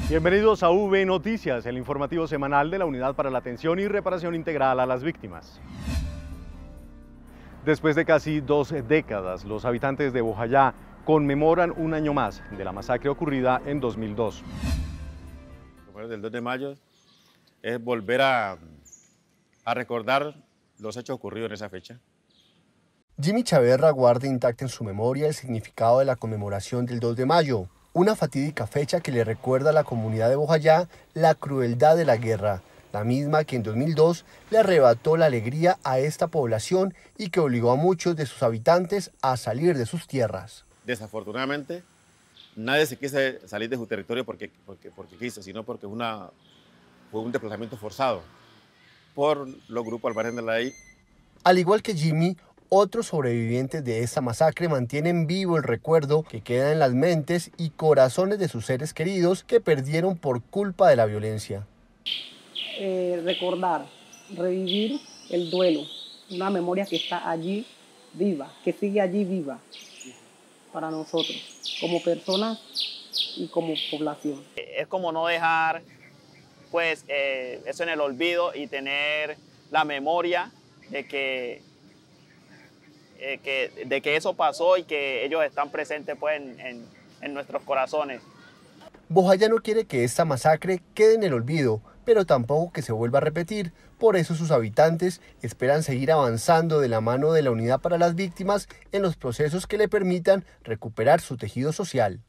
Bienvenidos a V Noticias, el informativo semanal de la Unidad para la Atención y Reparación Integral a las Víctimas. Después de casi 2 décadas, los habitantes de Bojayá conmemoran un año más de la masacre ocurrida en 2002. El 2 de mayo es volver a recordar los hechos ocurridos en esa fecha. Jimmy Chaverra guarda intacta en su memoria el significado de la conmemoración del 2 de mayo, una fatídica fecha que le recuerda a la comunidad de Bojayá la crueldad de la guerra, la misma que en 2002 le arrebató la alegría a esta población y que obligó a muchos de sus habitantes a salir de sus tierras. Desafortunadamente, nadie se quiso salir de su territorio porque quiso, sino porque fue un desplazamiento forzado por los grupos al margen de la ley. Al igual que Jimmy, otros sobrevivientes de esta masacre mantienen vivo el recuerdo que queda en las mentes y corazones de sus seres queridos que perdieron por culpa de la violencia. Recordar, revivir el duelo, una memoria que está allí viva, que sigue allí viva para nosotros, como personas y como población. Es como no dejar pues, eso en el olvido y tener la memoria de que eso pasó y que ellos están presentes pues, en nuestros corazones. Bojayá no quiere que esta masacre quede en el olvido, pero tampoco que se vuelva a repetir. Por eso sus habitantes esperan seguir avanzando de la mano de la Unidad para las Víctimas en los procesos que le permitan recuperar su tejido social.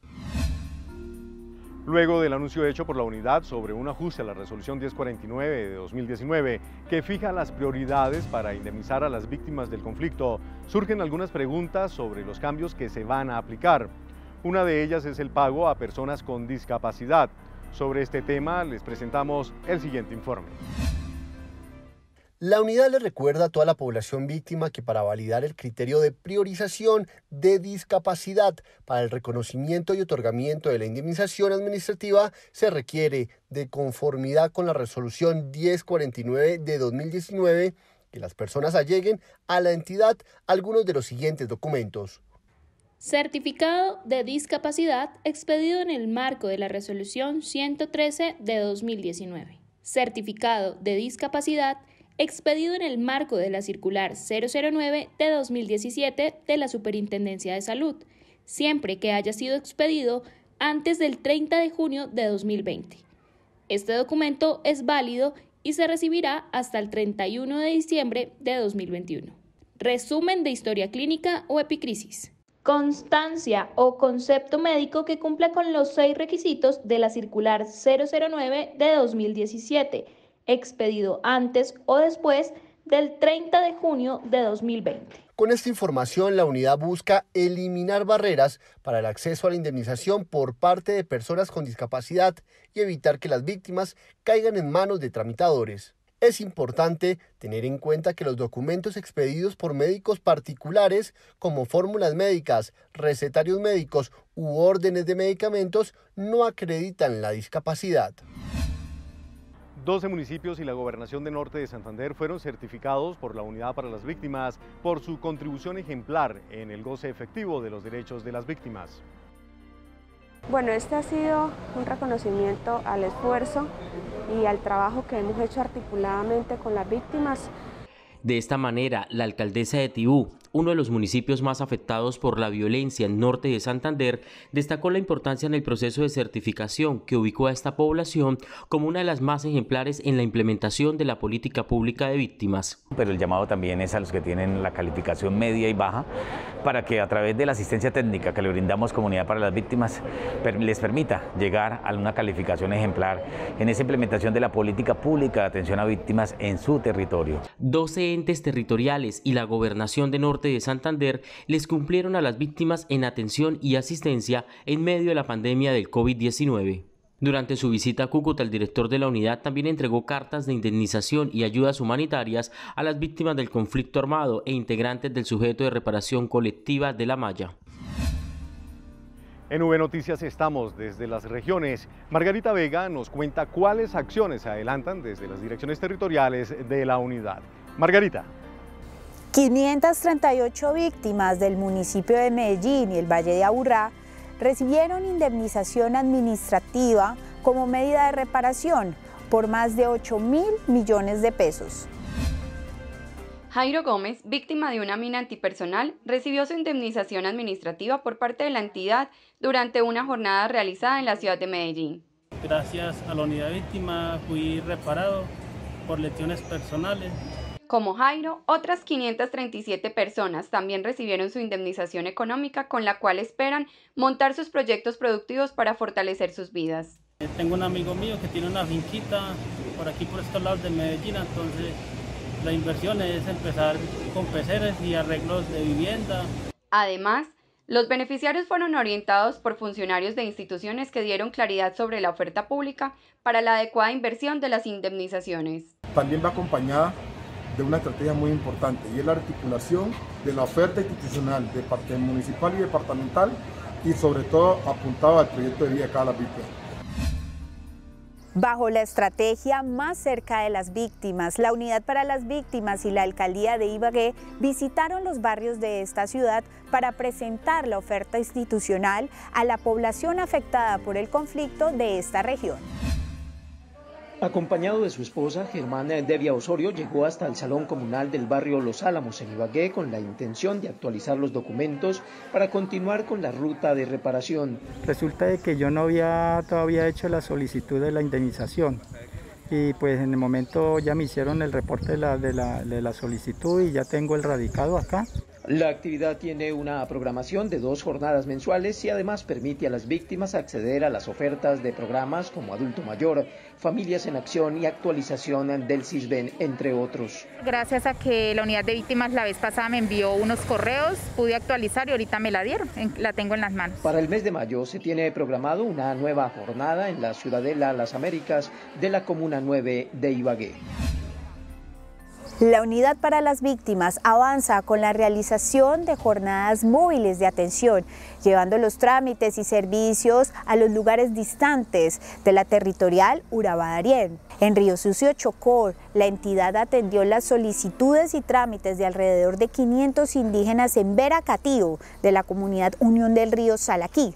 Luego del anuncio hecho por la Unidad sobre un ajuste a la Resolución 1049 de 2019, que fija las prioridades para indemnizar a las víctimas del conflicto, surgen algunas preguntas sobre los cambios que se van a aplicar. Una de ellas es el pago a personas con discapacidad. Sobre este tema les presentamos el siguiente informe. La unidad le recuerda a toda la población víctima que para validar el criterio de priorización de discapacidad para el reconocimiento y otorgamiento de la indemnización administrativa se requiere, de conformidad con la resolución 1049 de 2019, que las personas alleguen a la entidad algunos de los siguientes documentos. Certificado de discapacidad expedido en el marco de la resolución 113 de 2019. Certificado de discapacidad expedido en el marco de la circular 009 de 2017 de la Superintendencia de Salud, siempre que haya sido expedido antes del 30 de junio de 2020. Este documento es válido y se recibirá hasta el 31 de diciembre de 2021. Resumen de historia clínica o epicrisis. Constancia o concepto médico que cumpla con los 6 requisitos de la circular 009 de 2017, expedido antes o después del 30 de junio de 2020. Con esta información, la unidad busca eliminar barreras para el acceso a la indemnización por parte de personas con discapacidad y evitar que las víctimas caigan en manos de tramitadores. Es importante tener en cuenta que los documentos expedidos por médicos particulares, como fórmulas médicas, recetarios médicos u órdenes de medicamentos, no acreditan la discapacidad. 12 municipios y la Gobernación de Norte de Santander fueron certificados por la Unidad para las Víctimas por su contribución ejemplar en el goce efectivo de los derechos de las víctimas. Bueno, este ha sido un reconocimiento al esfuerzo y al trabajo que hemos hecho articuladamente con las víctimas. De esta manera, la alcaldesa de Tibú, uno de los municipios más afectados por la violencia en norte de Santander, destacó la importancia en el proceso de certificación que ubicó a esta población como una de las más ejemplares en la implementación de la política pública de víctimas. Pero el llamado también es a los que tienen la calificación media y baja, para que a través de la asistencia técnica que le brindamos como Unidad para las Víctimas les permita llegar a una calificación ejemplar en esa implementación de la política pública de atención a víctimas en su territorio. 12 entes territoriales y la Gobernación de Norte de Santander les cumplieron a las víctimas en atención y asistencia en medio de la pandemia del COVID-19. Durante su visita a Cúcuta, el director de la unidad también entregó cartas de indemnización y ayudas humanitarias a las víctimas del conflicto armado e integrantes del sujeto de reparación colectiva de La Maya. En V Noticias estamos desde las regiones. Margarita Vega nos cuenta cuáles acciones se adelantan desde las direcciones territoriales de la unidad. Margarita. 538 víctimas del municipio de Medellín y el Valle de Aburrá recibieron indemnización administrativa como medida de reparación por más de 8.000 millones de pesos. Jairo Gómez, víctima de una mina antipersonal, recibió su indemnización administrativa por parte de la entidad durante una jornada realizada en la ciudad de Medellín. Gracias a la unidad víctima fui reparado por lesiones personales. Como Jairo, otras 537 personas también recibieron su indemnización económica con la cual esperan montar sus proyectos productivos para fortalecer sus vidas. Tengo un amigo mío que tiene una finquita por aquí por estos lados de Medellín, entonces la inversión es empezar con peceres y arreglos de vivienda. Además, los beneficiarios fueron orientados por funcionarios de instituciones que dieron claridad sobre la oferta pública para la adecuada inversión de las indemnizaciones. También va acompañada de una estrategia muy importante y es la articulación de la oferta institucional de parte municipal y departamental y sobre todo apuntado al proyecto de vida de cada víctima. Bajo la estrategia Más cerca de las víctimas, la Unidad para las Víctimas y la Alcaldía de Ibagué visitaron los barrios de esta ciudad para presentar la oferta institucional a la población afectada por el conflicto de esta región. Acompañado de su esposa, Germán Devia Osorio llegó hasta el Salón Comunal del barrio Los Álamos en Ibagué con la intención de actualizar los documentos para continuar con la ruta de reparación. Resulta de que yo no había todavía hecho la solicitud de la indemnización y pues en el momento ya me hicieron el reporte de la solicitud y ya tengo el radicado acá. La actividad tiene una programación de 2 jornadas mensuales y además permite a las víctimas acceder a las ofertas de programas como Adulto Mayor, Familias en Acción y actualización del CISBEN, entre otros. Gracias a que la unidad de víctimas la vez pasada me envió unos correos, pude actualizar y ahorita me la dieron, la tengo en las manos. Para el mes de mayo se tiene programado una nueva jornada en la Ciudadela Las Américas de la Comuna 9 de Ibagué. La Unidad para las Víctimas avanza con la realización de jornadas móviles de atención, llevando los trámites y servicios a los lugares distantes de la territorial Urabá-Darién. En Río Sucio, Chocó, la entidad atendió las solicitudes y trámites de alrededor de 500 indígenas en Veracatío, de la comunidad Unión del Río Salaquí.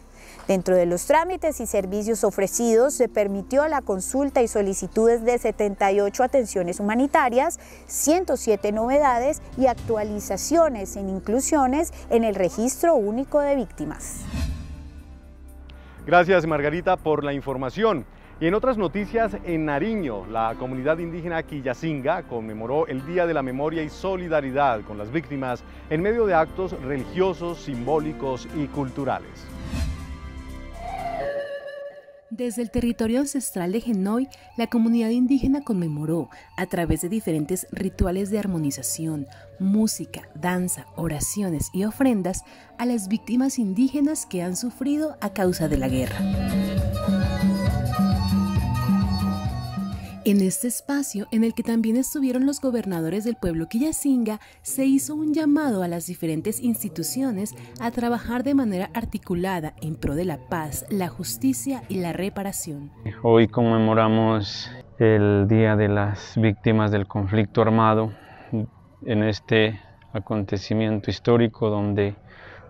Dentro de los trámites y servicios ofrecidos se permitió la consulta y solicitudes de 78 atenciones humanitarias, 107 novedades y actualizaciones en inclusiones en el Registro Único de Víctimas. Gracias, Margarita, por la información. Y en otras noticias, en Nariño, la comunidad indígena Quillacinga conmemoró el Día de la Memoria y Solidaridad con las víctimas en medio de actos religiosos, simbólicos y culturales. Desde el territorio ancestral de Genoy, la comunidad indígena conmemoró, a través de diferentes rituales de armonización, música, danza, oraciones y ofrendas, a las víctimas indígenas que han sufrido a causa de la guerra. En este espacio, en el que también estuvieron los gobernadores del pueblo Quillacinga, se hizo un llamado a las diferentes instituciones a trabajar de manera articulada en pro de la paz, la justicia y la reparación. Hoy conmemoramos el Día de las Víctimas del Conflicto Armado en este acontecimiento histórico donde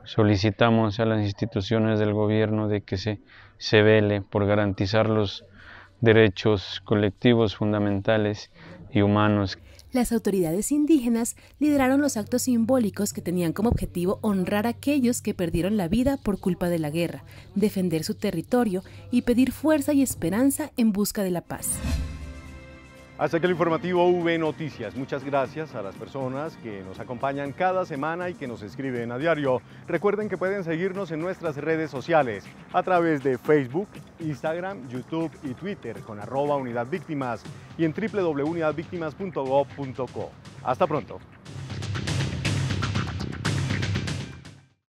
solicitamos a las instituciones del gobierno de que se vele por garantizar los derechos colectivos fundamentales y humanos. Las autoridades indígenas lideraron los actos simbólicos que tenían como objetivo honrar a aquellos que perdieron la vida por culpa de la guerra, defender su territorio y pedir fuerza y esperanza en busca de la paz. Hasta aquí el informativo V Noticias. Muchas gracias a las personas que nos acompañan cada semana y que nos escriben a diario. Recuerden que pueden seguirnos en nuestras redes sociales a través de Facebook, Instagram, YouTube y Twitter con @UnidadVíctimas y en www.unidadvictimas.gov.co. Hasta pronto.